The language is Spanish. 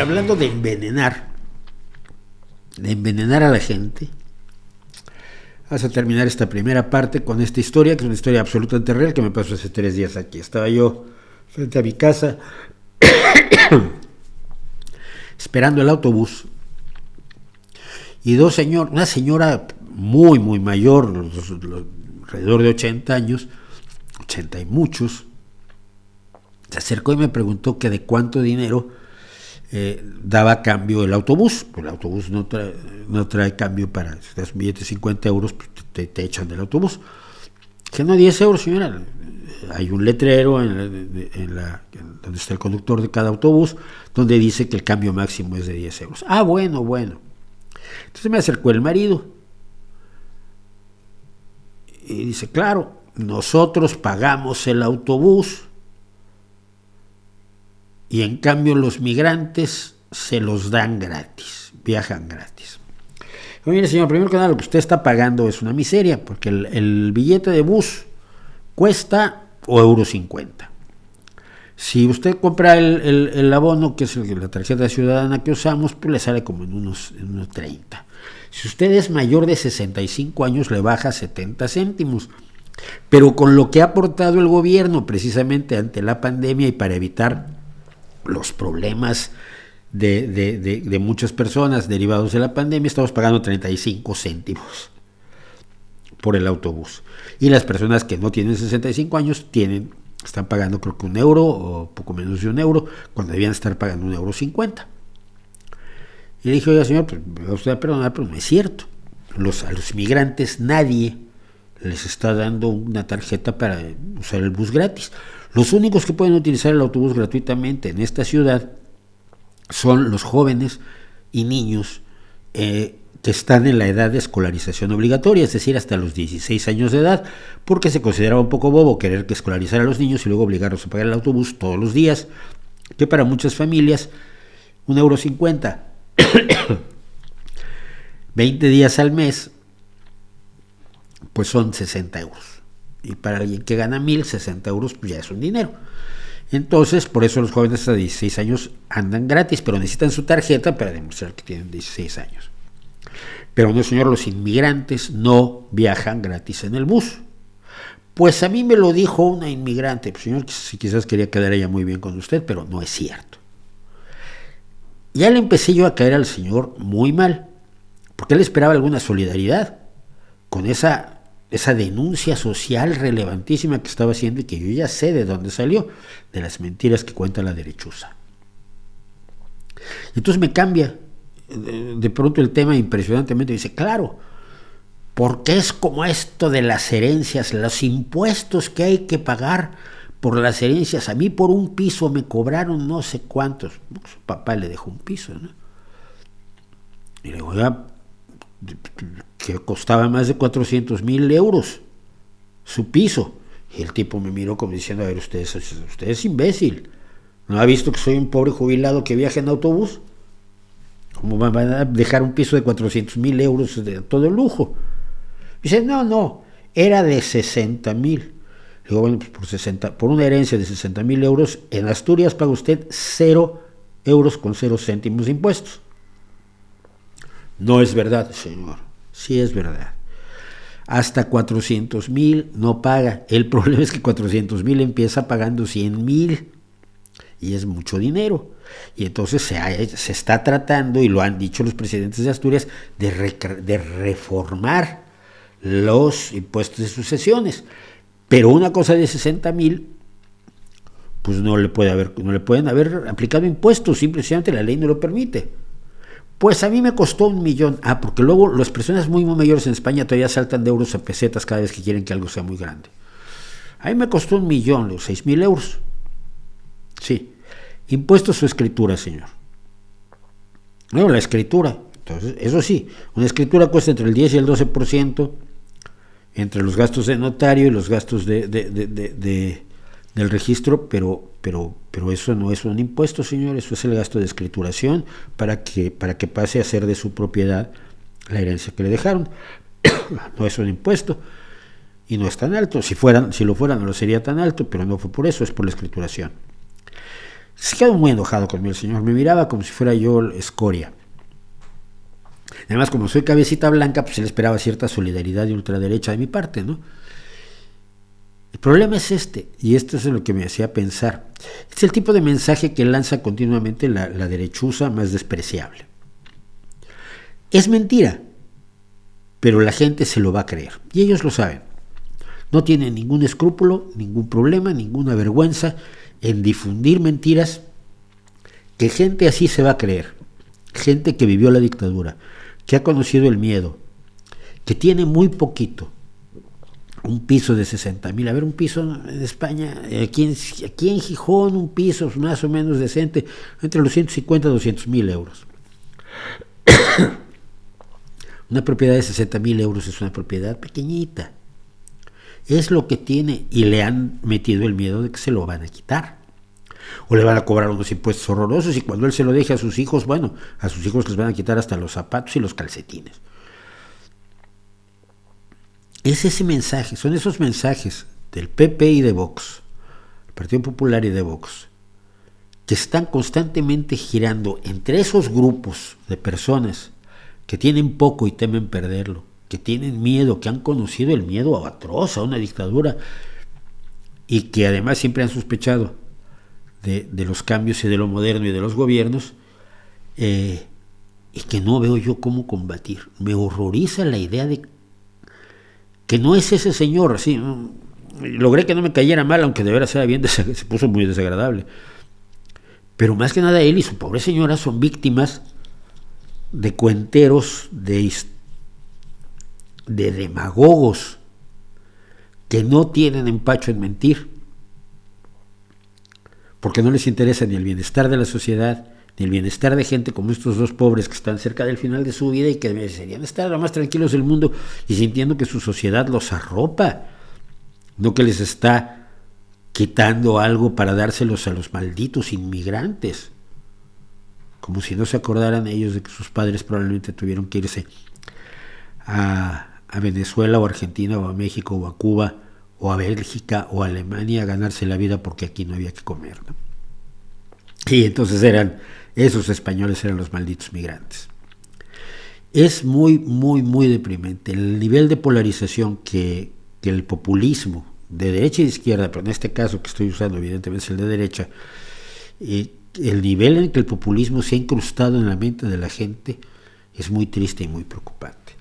hablando de envenenar a la gente, vamos a terminar esta primera parte con esta historia, que es una historia absolutamente real que me pasó hace 3 días aquí. Estaba yo frente a mi casa esperando el autobús y una señora muy muy mayor, alrededor de 80 años, 80 y muchos, se acercó y me preguntó que de cuánto dinero daba cambio el autobús. Pues el autobús no trae cambio. Para si das un billete de 50 euros, pues te echan del autobús. Que no, 10 euros, señora. Hay un letrero donde está el conductor de cada autobús, donde dice que el cambio máximo es de 10 euros. Ah, bueno. Entonces me acercó el marido y dice, claro, nosotros pagamos el autobús y en cambio los migrantes se los dan gratis, viajan gratis. Mire, señor, primero que nada, lo que usted está pagando es una miseria, porque el billete de bus cuesta €1.50. Si usted compra el abono, que es la tarjeta ciudadana que usamos, pues le sale como en unos 30. Si usted es mayor de 65 años, le baja 70 céntimos. Pero con lo que ha aportado el gobierno precisamente ante la pandemia y para evitar los problemas de muchas personas derivados de la pandemia, estamos pagando 35 céntimos por el autobús. Y las personas que no tienen 65 años están pagando creo que €1 o poco menos de €1, cuando debían estar pagando €1.50. Y le dije, oiga señor, pues me va usted a perdonar, pero no es cierto. A los migrantes nadie les está dando una tarjeta para usar el bus gratis. Los únicos que pueden utilizar el autobús gratuitamente en esta ciudad son los jóvenes y niños que están en la edad de escolarización obligatoria, es decir, hasta los 16 años de edad, porque se consideraba un poco bobo querer que escolarizar a los niños y luego obligarlos a pagar el autobús todos los días, que para muchas familias €1.50, 20 días al mes, pues son 60 euros. Y para alguien que gana 1.060 euros, pues ya es un dinero. Entonces, por eso los jóvenes hasta 16 años andan gratis, pero necesitan su tarjeta para demostrar que tienen 16 años. Pero no, señor, los inmigrantes no viajan gratis en el bus. Pues a mí me lo dijo una inmigrante. Pues, señor, si quizás quería quedar ella muy bien con usted, pero no es cierto. Ya le empecé yo a caer al señor muy mal, porque él esperaba alguna solidaridad con esa denuncia social relevantísima que estaba haciendo y que yo ya sé de dónde salió, de las mentiras que cuenta la derechuza. Entonces me cambia de pronto el tema impresionantemente. Dice, claro, porque es como esto de las herencias, los impuestos que hay que pagar por las herencias. A mí por un piso me cobraron no sé cuántos. Su papá le dejó un piso, ¿no? Y le digo, ya, que costaba más de 400,000 euros su piso. Y el tipo me miró como diciendo, a ver, usted es imbécil. ¿No ha visto que soy un pobre jubilado que viaja en autobús? ¿Cómo van a dejar un piso de 400,000 euros de todo lujo? Dice, no, era de 60,000. Digo, bueno, pues por una herencia de 60,000 euros, en Asturias paga usted 0 euros con 0 céntimos de impuestos. No es verdad, señor. Sí es verdad. Hasta 400,000 no paga. El problema es que 400,000 empieza pagando 100,000 y es mucho dinero. Y entonces se está tratando, y lo han dicho los presidentes de Asturias, de reformar los impuestos de sucesiones. Pero una cosa de 60,000, pues no le pueden haber aplicado impuestos, simplemente la ley no lo permite. Pues a mí me costó 1,000,000. Porque luego las personas muy mayores en España todavía saltan de euros a pesetas cada vez que quieren que algo sea muy grande. A mí me costó 1,000,000, los 6,000 euros. Sí. Impuestos o escritura, señor. No, la escritura. Entonces, eso sí, una escritura cuesta entre el 10 y el 12%, entre los gastos de notario y los gastos del registro, pero eso no es un impuesto, señor, eso es el gasto de escrituración para que pase a ser de su propiedad la herencia que le dejaron. No es un impuesto y no es tan alto. Si lo fuera no lo sería tan alto, pero no fue por eso, es por la escrituración. Se quedó muy enojado conmigo el señor, me miraba como si fuera yo escoria. Además, como soy cabecita blanca, pues él esperaba cierta solidaridad de ultraderecha de mi parte, ¿no? El problema es este, y esto es lo que me hacía pensar. Es el tipo de mensaje que lanza continuamente la derechuza más despreciable. Es mentira, pero la gente se lo va a creer, y ellos lo saben. No tienen ningún escrúpulo, ningún problema, ninguna vergüenza en difundir mentiras que gente así se va a creer. Gente que vivió la dictadura, que ha conocido el miedo, que tiene muy poquito, un piso de 60,000. A ver, un piso en España, aquí en Gijón, un piso más o menos decente, entre los 150 y 200,000 euros. Una propiedad de 60,000 euros es una propiedad pequeñita. Es lo que tiene, y le han metido el miedo de que se lo van a quitar. O le van a cobrar unos impuestos horrorosos, y cuando él se lo deje a sus hijos, bueno, a sus hijos les van a quitar hasta los zapatos y los calcetines. Es ese mensaje, son esos mensajes del PP y de Vox, el Partido Popular y de Vox, que están constantemente girando entre esos grupos de personas que tienen poco y temen perderlo, que tienen miedo, que han conocido el miedo atroz a una dictadura, y que además siempre han sospechado de los cambios y de lo moderno y de los gobiernos, y que no veo yo cómo combatir. Me horroriza la idea de que no es ese señor, así. Logré que no me cayera mal, aunque de veras era bien, se puso muy desagradable. Pero más que nada él y su pobre señora son víctimas de cuenteros, de demagogos que no tienen empacho en mentir, porque no les interesa ni el bienestar de la sociedad, ni el bienestar de gente como estos dos pobres que están cerca del final de su vida y que deberían estar lo más tranquilos del mundo y sintiendo que su sociedad los arropa, no que les está quitando algo para dárselos a los malditos inmigrantes, como si no se acordaran ellos de que sus padres probablemente tuvieron que irse a Venezuela o a Argentina o a México o a Cuba o a Bélgica o a Alemania a ganarse la vida porque aquí no había que comer, ¿no? Y entonces esos españoles eran los malditos migrantes. Es muy, muy, muy deprimente el nivel de polarización que el populismo de derecha y de izquierda, pero en este caso que estoy usando evidentemente es el de derecha, el nivel en que el populismo se ha incrustado en la mente de la gente es muy triste y muy preocupante.